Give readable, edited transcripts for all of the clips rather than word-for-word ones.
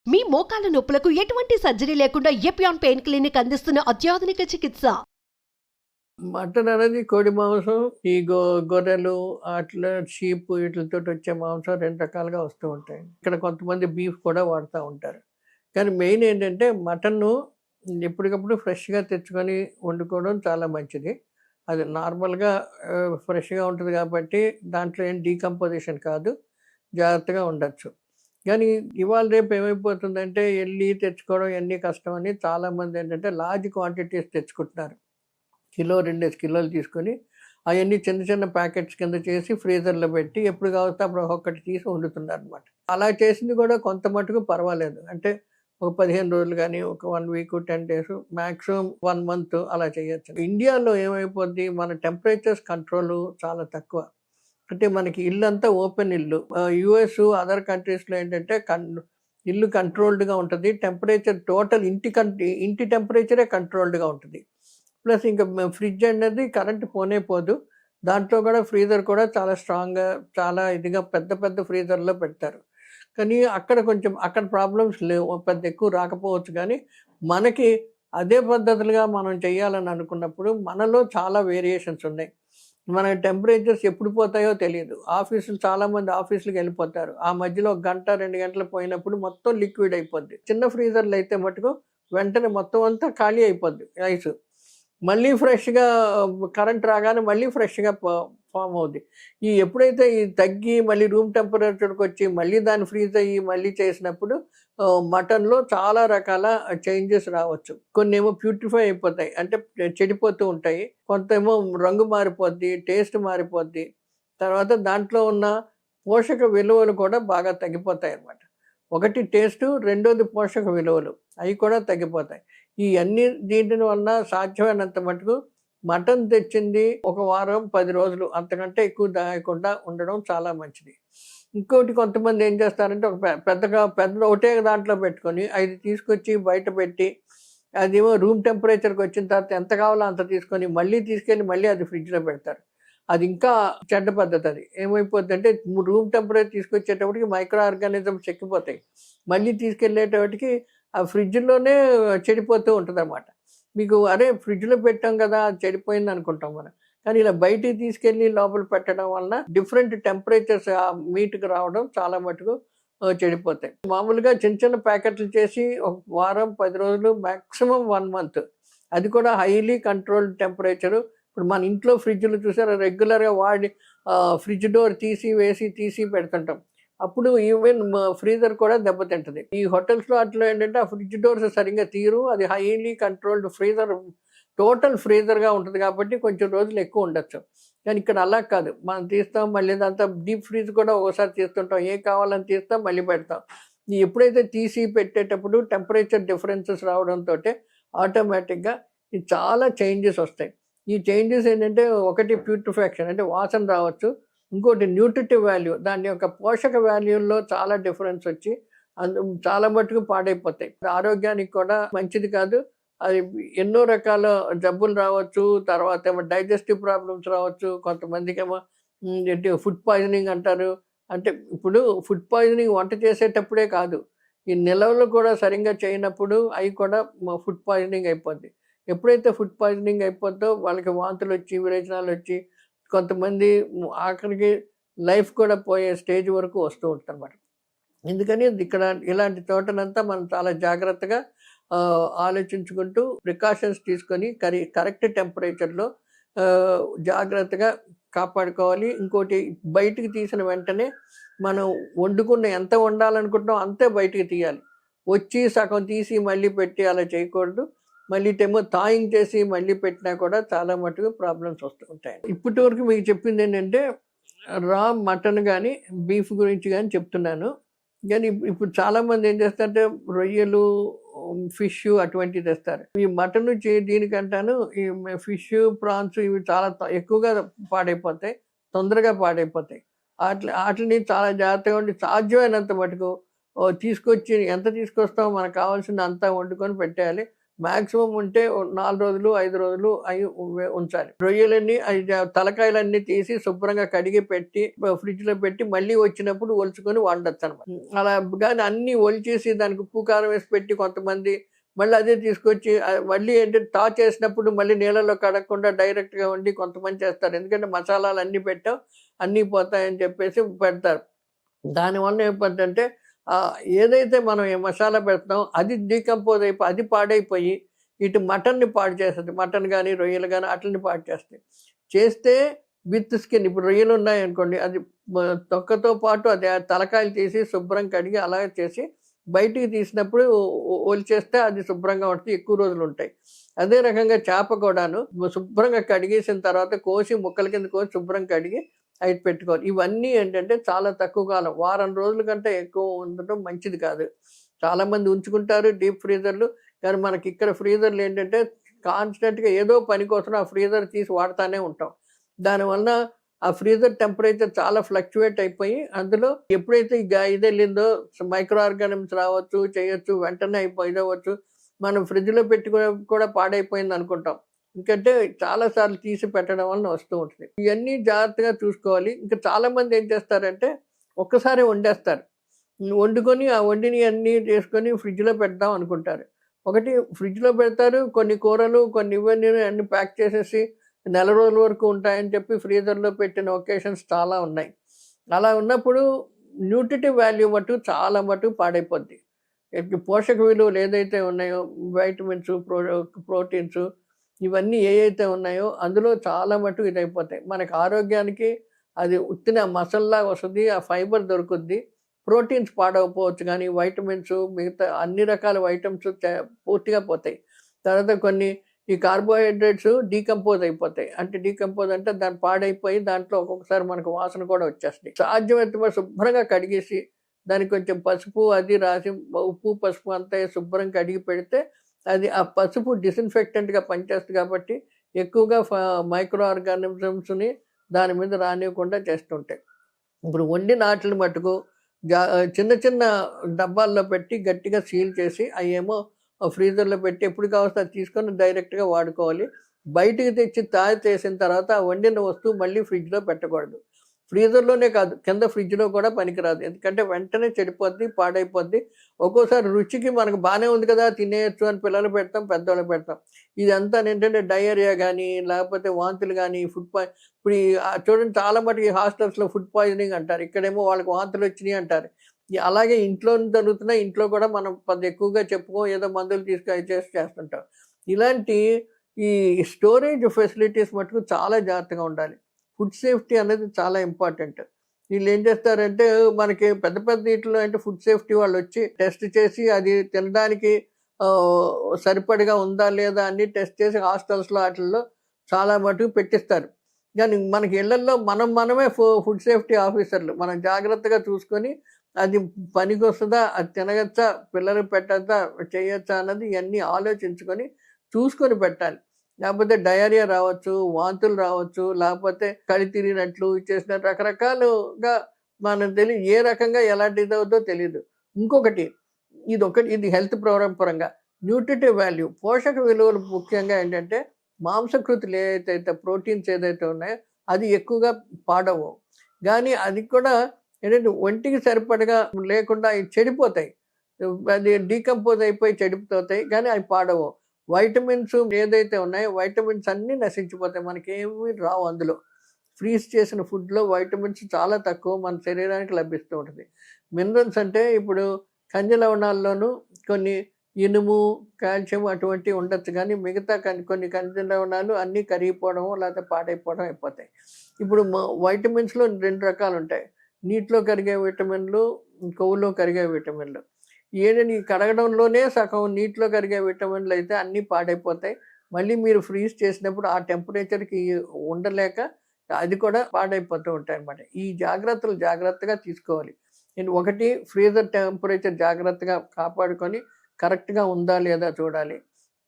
మీ మోకాల నొప్పులకు ఎటువంటి సర్జరీ లేకుండా ఎపియాన్ పెయిన్ క్లినిక్ అందిస్తున్న అత్యాధునిక చికిత్స. మటన్ అనేది కోడి మాంసం, ఈ గొర్రెలు అట్లా షీప్ వీటితో వచ్చే మాంసం 2 రకాలుగా వస్తూ ఉంటాయి. ఇక్కడ కొంతమంది బీఫ్ కూడా వాడుతూ ఉంటారు. కానీ మెయిన్ ఏంటంటే మటన్ను ఎప్పటికప్పుడు ఫ్రెష్‌గా తెచ్చుకొని వండుకోవడం చాలా మంచిది. అది నార్మల్‌గా ఫ్రెష్‌గా ఉంటుంది కాబట్టి దాంట్లో ఏం డీకంపోజిషన్ కాదు. జాగ్రత్తగా ఉండొచ్చు. కానీ ఇవాళ రేపు ఏమైపోతుందంటే ఎళ్లి తెచ్చుకోవడం ఇయన్నీ కష్టమని చాలామంది ఏంటంటే లార్జ్ క్వాంటిటీస్ తెచ్చుకుంటున్నారు. కిలో, 2 కిలోలు తీసుకొని అవన్నీ చిన్న చిన్న ప్యాకెట్స్ కింద చేసి ఫ్రీజర్‌లో పెట్టి ఎప్పుడు కావాలితే అప్పుడు ఒక్కొక్కటి తీసి వండుతున్నారనమాట. అలా చేసింది కూడా కొంత మటుకు పర్వాలేదు. అంటే ఒక 15 రోజులు గానీ, ఒక 1 వీక్, 10 డేస్ మాక్సిమం 1 మంత్ అలా చేయొచ్చు. ఇండియాలో ఏమైపోద్ది మన టెంపరేచర్స్ కంట్రోల్ చాలా తక్కువ. అంటే మనకి ఇల్లంతా ఓపెన్ ఇల్లు. యూఎస్ అదర్ కంట్రీస్‌లో ఏంటంటే ఇల్లు కంట్రోల్డ్‌గా ఉంటది. టెంపరేచర్ టోటల్ ఇంటి టెంపరేచరే కంట్రోల్డ్‌గా ఉంటది. ప్లస్ ఇంకా ఫ్రిడ్జ్ అనేది కరెంట్ పోనే పోదు. దాంట్లో కూడా ఫ్రీజర్ కూడా చాలా స్ట్రాంగ్‌గా చాలా ఇదిగా పెద్ద పెద్ద ఫ్రీజర్‌లో పెడతారు. కానీ అక్కడ ప్రాబ్లమ్స్ లేవు. పెద్ద ఎక్కువ రాకపోవచ్చు కానీ మనకి అదే పద్ధతులుగా మనం చేయాలని అనుకున్నప్పుడు మనలో చాలా వేరియేషన్స్ ఉన్నాయి. మన టెంపరేచర్స్ ఎప్పుడు పోతాయో తెలీదు. చాలామంది ఆఫీసులకి వెళ్ళిపోతారు. ఆ మధ్యలో 1 గంట, 2 గంటలు పోయినప్పుడు మొత్తం లిక్విడ్ అయిపోద్ది. చిన్న ఫ్రీజర్‌లో అయితే మటుకు వెంటనే మొత్తం అంతా ఖాళీ అయిపోద్ది ఐసు. మళ్ళీ ఫ్రెష్‌గా కరెంట్ రాగానే మళ్ళీ ఫ్రెష్‌గా ఫార్మ్ అవుద్ది. ఎప్పుడైతే తగ్గి మళ్ళీ రూమ్ టెంపరేచర్‌కొచ్చి మళ్ళీ దాన్ని ఫ్రీజ్ అయ్యి మళ్ళీ చేసినప్పుడు మటన్‌లో చాలా రకాల చేంజెస్ రావచ్చు. కొన్నేమో ప్యూరిఫై అయిపోతాయి. అంటే చెడిపోతూ ఉంటాయి. కొంతేమో రంగు మారిపోద్ది, టేస్ట్ మారిపోద్ది. తర్వాత దాంట్లో ఉన్న పోషక విలువలు కూడా బాగా తగ్గిపోతాయన్నమాట. ఒకటి టేస్టు, రెండోది పోషక విలువలు అవి కూడా తగ్గిపోతాయి. దీని వలన సాధ్యమైనంత మటుకు మటన్ తెచ్చింది ఒక వారం, 10 రోజులు అంతకంటే ఎక్కువ దాయకుండా ఉండడం చాలా మంచిది. ఇంకోటి కొంతమంది ఏం చేస్తారంటే ఒక పెద్ద ఒకటే దాంట్లో పెట్టుకొని 5 తీసుకొచ్చి బయట పెట్టి అదేమో రూమ్ టెంపరేచర్‌కి వచ్చిన తర్వాత ఎంత కావాలో అంత తీసుకొని మళ్ళీ తీసుకెళ్ళి మళ్ళీ అది ఫ్రిడ్జ్‌లో పెడతారు. అది ఇంకా చెడ్డ పద్ధతి అది. ఏమైపోద్దంటే రూమ్ టెంపరేచర్ తీసుకొచ్చేటప్పటికి మైక్రో ఆర్గానిజమ్స్ ఎక్కిపోతాయి. మళ్ళీ తీసుకెళ్ళేటప్పటికి ఆ ఫ్రిడ్జ్‌లోనే చెడిపోతూ ఉంటదన్నమాట. మీకు అరే ఫ్రిడ్జ్‌లో పెట్టాం కదా అది చెడిపోయింది అనుకుంటాం మనం. కానీ ఇలా బయటికి తీసుకెళ్ళి లోపల పెట్టడం వలన డిఫరెంట్ టెంపరేచర్స్ ఆ మీట్‌కి రావడం చాలా మటుకు చెడిపోతాయి. మామూలుగా చిన్న చిన్న ప్యాకెట్లు చేసి ఒక వారం, 10 రోజులు మాక్సిమం 1 మంత్. అది కూడా హైలీ కంట్రోల్డ్ టెంపరేచరు. ఇప్పుడు మన ఇంట్లో ఫ్రిడ్జ్‌లు చూసారా రెగ్యులర్‌గా ఫ్రిడ్జ్ డోర్ తీసి పెడుతుంటాం. అప్పుడు ఈవెన్ ఫ్రీజర్ కూడా దెబ్బతింటది. ఈ హోటల్స్‌లో అట్లా ఏంటంటే ఆ ఫ్రిడ్జ్ డోర్స్ సరిగ్గా తీయరు. అది హైలీ కంట్రోల్డ్ ఫ్రీజర్ టోటల్ ఫ్రీజర్‌గా ఉంటది కాబట్టి కొంచెం రోజులు ఎక్కువ ఉండొచ్చు. కానీ ఇక్కడ అలా కాదు. మనం తీస్తాం మళ్ళీ ఇదంతా డీప్ ఫ్రీజ్ కూడా ఒక్కోసారి తీస్తుంటాం. ఏం కావాలని తీస్తాం మళ్ళీ పెడతాం. ఎప్పుడైతే తీసి పెట్టేటప్పుడు టెంపరేచర్ డిఫరెన్సెస్ రావడంతోటే ఆటోమేటిక్‌గా చాలా చేంజెస్ వస్తాయి. ఈ చేంజెస్ ఏంటంటే ఒకటి ప్యూరిఫికేషన్ అంటే వాసన రావచ్చు. ఇంకోటి న్యూట్రిటివ్ వాల్యూ దాని యొక్క పోషక వాల్యూల్లో చాలా డిఫరెన్స్ వచ్చి చాలా మటుకు పాడైపోతాయి. ఆరోగ్యానికి కూడా మంచిది కాదు. అది ఎన్నో రకాల జబ్బులు రావచ్చు. తర్వాత ఏమో డైజెస్టివ్ ప్రాబ్లమ్స్ రావచ్చు. కొంతమందికేమో ఫుడ్ పాయిజనింగ్ అంటారు. అంటే ఇప్పుడు ఫుడ్ పాయిజనింగ్ వంట చేసేటప్పుడే కాదు. ఈ నిల్వలు కూడా సరిగ్గా చేయనప్పుడు అవి కూడా ఫుడ్ పాయిజనింగ్ అయిపోద్ది. ఎప్పుడైతే ఫుడ్ పాయిజనింగ్ అయిపోద్దో వాళ్ళకి వాంతులొచ్చి, విరేచనాలొచ్చి కొంతమంది ఆఖరికి లైఫ్ కూడా పోయే స్టేజ్ వరకు వస్తూ ఉంటారన్నమాట. ఎందుకని ఇక్కడ ఇలాంటి చోటనంతా మనం చాలా జాగ్రత్తగా ఆలోచించుకుంటూ ప్రికాషన్స్ తీసుకొని కరెక్ట్ టెంపరేచర్‌లో జాగ్రత్తగా కాపాడుకోవాలి. ఇంకోటి బయటికి తీసిన వెంటనే మనం ఎంత వండాలనుకుంటున్నామో అంతే బయటికి తీయాలి. వచ్చి సగం తీసి మళ్ళీ పెట్టి అలా చేయకూడదు. మళ్ళీ థాయింగ్ చేసి మళ్ళీ పెట్టినా కూడా చాలా మటుకు ప్రాబ్లమ్స్ వస్తూ ఉంటాయి. ఇప్పటి వరకు మీకు చెప్పింది ఏంటంటే రా మటన్ కానీ, బీఫ్ గురించి కానీ చెప్తున్నాను. కానీ ఇప్పుడు చాలామంది ఏం చేస్తారంటే రొయ్యలు, ఫిష్ అటువంటివి తెస్తారు. ఈ మటన్ దీనికంటాను ఈ ఫిష్, ప్రాన్స్ ఇవి చాలా ఎక్కువగా పాడైపోతాయి. తొందరగా పాడైపోతాయి. ఆటిని చాలా జాగ్రత్తగా ఉండి సాధ్యమైనంత మటుకు తీసుకొచ్చి ఎంత తీసుకొస్తామో మనకు కావాల్సింది అంతా వండుకొని పెట్టేయాలి. మాక్సిమం ఉంటే 4 రోజులు 5 రోజులు అవి ఉంచాలి. రొయ్యలన్నీ తలకాయలన్నీ తీసి శుభ్రంగా కడిగి పెట్టి ఫ్రిడ్జ్లో పెట్టి మళ్ళీ వచ్చినప్పుడు ఒలుచుకొని వండొచ్చు అనమాట. అలా కానీ అన్నీ ఒలిచేసి దానికి ఉప్పు కారం వేసి పెట్టి కొంతమంది మళ్ళీ అదే తీసుకొచ్చి మళ్ళీ ఏంటంటే చేసినప్పుడు మళ్ళీ నీళ్ళలో కడగకుండా డైరెక్ట్గా వండి కొంతమంది చేస్తారు. ఎందుకంటే మసాలాలు అన్నీ పెట్టాం అన్నీ పోతాయని చెప్పేసి పెడతారు. దానివల్ల ఏమిటంటే ఏదైతే మనం ఈ మసాలా పెడతామో అది డీకంపోజ్ అయిపోయి అది పాడైపోయి ఇటు మటన్ని పాడు చేస్తుంది. మటన్ కానీ రొయ్యలు కానీ అట్లని పాడు చేస్తాయి. చేస్తే విత్ స్కిన్ ఇప్పుడు రొయ్యలు ఉన్నాయనుకోండి అది తొక్కతో పాటు అది తలకాయలు తీసి శుభ్రం కడిగి అలాగే చేసి బయటికి తీసినప్పుడు ఒలిచేస్తే అది శుభ్రంగా ఉంటుంది, ఎక్కువ రోజులు ఉంటాయి. అదే రకంగా చేప కూడాను శుభ్రంగా కడిగేసిన తర్వాత కోసి ముక్కల కింద కోసి శుభ్రం కడిగి అవి పెట్టుకోవాలి. ఇవన్నీ ఏంటంటే చాలా తక్కువ కాలం, వారం రోజుల కంటే ఎక్కువ ఉండటం మంచిది కాదు. చాలామంది ఉంచుకుంటారు డీప్ ఫ్రీజర్లు, కానీ మనకి ఇక్కడ ఫ్రీజర్లు ఏంటంటే కాన్స్టెంట్గా ఏదో పని కోసం ఆ ఫ్రీజర్ తీసి వాడుతూనే ఉంటాం. దానివల్ల ఆ ఫ్రీజర్ టెంపరేచర్ చాలా ఫ్లక్చువేట్ అయిపోయి అందులో ఎప్పుడైతే ఇది వెళ్ళిందో మైక్రో ఆర్గానిజమ్స్ రావచ్చు, చేయొచ్చు, వెంటనే ఇదవ్వచ్చు. మనం ఫ్రిడ్జ్లో పెట్టి కూడా పాడైపోయింది అనుకుంటాం. ఎందుకంటే చాలాసార్లు తీసి పెట్టడం వలన వస్తూ ఉంటుంది. ఇవన్నీ జాగ్రత్తగా చూసుకోవాలి. ఇంకా చాలామంది ఏం చేస్తారంటే ఒక్కసారి వండేస్తారు, వండుకొని ఆ వండిని అన్నీ చేసుకొని ఫ్రిడ్జ్లో పెడదాం అనుకుంటారు. ఒకటి ఫ్రిడ్జ్లో పెడతారు, కొన్ని కూరలు కొన్ని ఇవన్నీ అన్ని ప్యాక్ చేసేసి నెల రోజుల వరకు ఉంటాయని చెప్పి ఫ్రీజర్లో పెట్టిన ఒకేషన్స్ చాలా ఉన్నాయి. అలా ఉన్నప్పుడు న్యూట్రిటివ్ వాల్యూ మటుకు చాలా మటుకు పాడైపోద్ది. పోషక విలువలు ఏదైతే ఉన్నాయో వైటమిన్స్, ప్రోటీన్స్ ఇవన్నీ ఏవైతే ఉన్నాయో అందులో చాలా మటుకు ఇదైపోతాయి. మనకు ఆరోగ్యానికి అది ఉత్తిన మసల్లాగా వస్తుంది, ఆ ఫైబర్ దొరుకుద్ది, ప్రోటీన్స్ పాడవపోవచ్చు, కానీ వైటమిన్స్ మిగతా అన్ని రకాల వైటమిన్స్ పూర్తిగా పోతాయి. తర్వాత కొన్ని ఈ కార్బోహైడ్రేట్స్ డీకంపోజ్ అయిపోతాయి. అంటే డీకంపోజ్ అంటే దాన్ని పాడైపోయి దాంట్లో ఒక్కొక్కసారి మనకు వాసన కూడా వచ్చేస్తాయి. సాధ్యమైతే శుభ్రంగా కడిగేసి దానికి కొంచెం పసుపు అది రాసి ఉప్పు పసుపు అంతా శుభ్రం కడిగి పెడితే అది ఆ పసుపు డిస్ఇన్ఫెక్టెంట్గా పనిచేస్తుంది కాబట్టి ఎక్కువగా మైక్రో ఆర్గానిజమ్స్ని దాని మీద రానివ్వకుండా చేస్తుంటాయి. ఇప్పుడు వండిన వాటిని మటుకు చిన్న చిన్న డబ్బాల్లో పెట్టి గట్టిగా సీల్ చేసి అవేమో ఫ్రీజర్లో పెట్టి ఎప్పుడు కావస్తే అది తీసుకొని డైరెక్ట్గా వాడుకోవాలి. బయటికి తెచ్చి చేసిన తర్వాత ఆ వండిన వస్తువు మళ్ళీ ఫ్రిడ్జ్లో పెట్టకూడదు. ఫ్రీజర్లోనే కాదు కింద ఫ్రిడ్జ్లో కూడా పనికిరాదు. ఎందుకంటే వెంటనే చెడిపోద్ది, పాడైపోద్ది. ఒక్కోసారి రుచికి మనకు బాగానే ఉంది కదా తినేయచ్చు అని పిల్లలు పెడతాం, పెద్దవాళ్ళు పెడతాం. ఇదంతా ఏంటంటే డయేరియా కానీ లేకపోతే వాంతులు కానీ ఇప్పుడు చూడండి చాలా మటుకు హాస్టల్స్లో ఫుడ్ పాయిజనింగ్ అంటారు. ఇక్కడేమో వాళ్ళకి వాంతులు వచ్చినాయి అంటారు. అలాగే ఇంట్లో జరుగుతున్నాయి, ఇంట్లో కూడా మనం ఎక్కువగా ఏదో మందులు చేస్తుంటాం. ఇలాంటి ఈ స్టోరేజ్ ఫెసిలిటీస్ మటుకు చాలా జాగ్రత్తగా ఉండాలి. ఫుడ్ సేఫ్టీ అనేది చాలా ఇంపార్టెంట్. వీళ్ళు ఏం చేస్తారంటే మనకి పెద్ద పెద్ద వీటిలో అంటే ఫుడ్ సేఫ్టీ వాళ్ళు వచ్చి టెస్ట్ చేసి అది తినడానికి సరిపడిగా ఉందా లేదా అన్ని టెస్ట్ చేసి హాస్టల్స్లో వాటిల్లో చాలా మటుకు పెట్టిస్తారు. కానీ మనకి ఇళ్లల్లో మనమే ఫుడ్ సేఫ్టీ ఆఫీసర్లు. మనం జాగ్రత్తగా చూసుకొని అది పనికి వస్తుందా, అది తినగచ్చా, పిల్లలకు పెట్టచ్చా, చేయొచ్చా అన్నది ఇవన్నీ ఆలోచించుకొని చూసుకొని పెట్టాలి. లేకపోతే డయేరియా రావచ్చు, వాంతులు రావచ్చు, లేకపోతే కళ్ళు తిరిగినట్లు చేసిన రకరకాలుగా మనం తెలియదు ఏ రకంగా ఎలాంటి ఇదవుతుందో తెలియదు. ఇంకొకటి ఇది హెల్త్ పరంగా న్యూట్రిటివ్ వాల్యూ పోషక విలువలు ముఖ్యంగా ఏంటంటే మాంసకృతులు ఏదైతే ప్రోటీన్స్ ఏదైతే ఉన్నాయో అది ఎక్కువగా పాడవు. కానీ అది కూడా ఏంటంటే ఒంటికి సరిపడగా లేకుండా అవి చెడిపోతాయి, అది డీకంపోజ్ అయిపోయి చెడిపోతాయి, కానీ అవి పాడవు. వైటమిన్స్ ఏదైతే ఉన్నాయో వైటమిన్స్ అన్నీ నశించిపోతాయి, మనకేమీ రావు. అందులో ఫ్రీజ్ చేసిన ఫుడ్లో వైటమిన్స్ చాలా తక్కువ మన శరీరానికి లభిస్తూ ఉంటుంది. మినరల్స్ అంటే ఇప్పుడు ఖనిజ లవణాల్లోనూ కొన్ని ఇనుము, కాల్షియం అటువంటివి ఉండొచ్చు, కానీ మిగతా కొన్ని ఖనిజ లవణాలు అన్నీ కరిగిపోవడం లేకపోతే పాడైపోవడం అయిపోతాయి. ఇప్పుడు వైటమిన్స్లో 2 రకాలు ఉంటాయి, నీటిలో కరిగే విటమిన్లు, కొవ్వులో కరిగే విటమిన్లు. ఏదని కడగడంలోనే సగం నీటిలో కరిగే విటమిన్లు అయితే అన్నీ పాడైపోతాయి. మళ్ళీ మీరు ఫ్రీజ్ చేసినప్పుడు ఆ టెంపరేచర్కి ఉండలేక అది కూడా పాడైపోతూ ఉంటాయి అన్నమాట. ఈ జాగ్రత్తలు జాగ్రత్తగా తీసుకోవాలి. ఒకటి ఫ్రీజర్ టెంపరేచర్ జాగ్రత్తగా కాపాడుకొని కరెక్ట్గా ఉందా లేదా చూడాలి.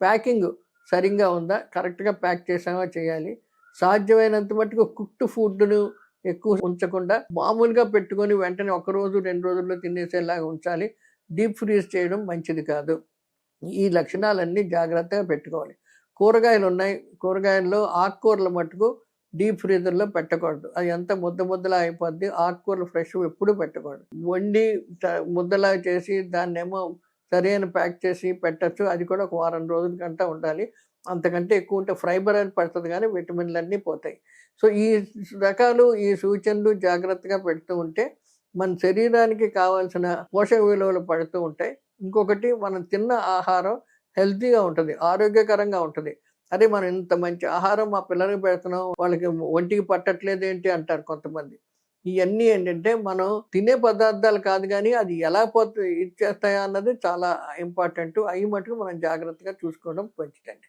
ప్యాకింగ్ సరిగ్గా ఉందా, కరెక్ట్గా ప్యాక్ చేసామా చేయాలి. సాధ్యమైనంత మటుకు కుక్డ్ ఫుడ్ను ఎక్కువ ఉంచకుండా మామూలుగా పెట్టుకొని వెంటనే 1 రోజు 2 రోజుల్లో తినేసేలాగా ఉంచాలి. డీప్ ఫ్రీజ్ చేయడం మంచిది కాదు. ఈ లక్షణాలన్నీ జాగ్రత్తగా పెట్టుకోవాలి. కూరగాయలు ఉన్నాయి. కూరగాయల్లో ఆకుకూరలు మట్టుకు డీప్ ఫ్రీజర్‌లో పెట్టకూడదు. అది ఎంత ముద్ద ముద్దలా అయిపోద్ది. ఆకుకూరలు ఫ్రెష్‌వి ఎప్పుడూ పెట్టకూడదు. వండి ముద్దలా చేసి దాన్నేమో సరైన ప్యాక్ చేసి పెట్టొచ్చు. అది కూడా ఒక వారం రోజుల కంటా ఉండాలి. అంతకంటే ఎక్కువ ఉంటే ఫైబర్ అని పడతది గానీ విటమిన్‌లన్నీ పోతాయి. సో, ఈ రకాలు, ఈ సూచనలు జాగ్రత్తగా పెడుతూ ఉంటే మన శరీరానికి కావాల్సిన పోషక విలువలు పడుతూ ఉంటాయి. ఇంకొకటి మనం తిన్న ఆహారం హెల్తీగా ఉంటది. ఆరోగ్యకరంగా ఉంటది. అరే! మనం ఇంత మంచి ఆహారం మా పిల్లలకి పెడుతున్నాం. వాళ్ళకి ఒంటికి పట్టట్లేదేంటి అంటారు కొంతమంది. ఇయన్నీ ఏంటంటే మనం తినే పదార్థాలు కాదు గానీ అది ఎలా ఇచ్చేస్తాయా అన్నది చాలా ఇంపార్టెంటు. అయి మటుకు మనం జాగ్రత్తగా చూసుకోవడం మంచిదండి.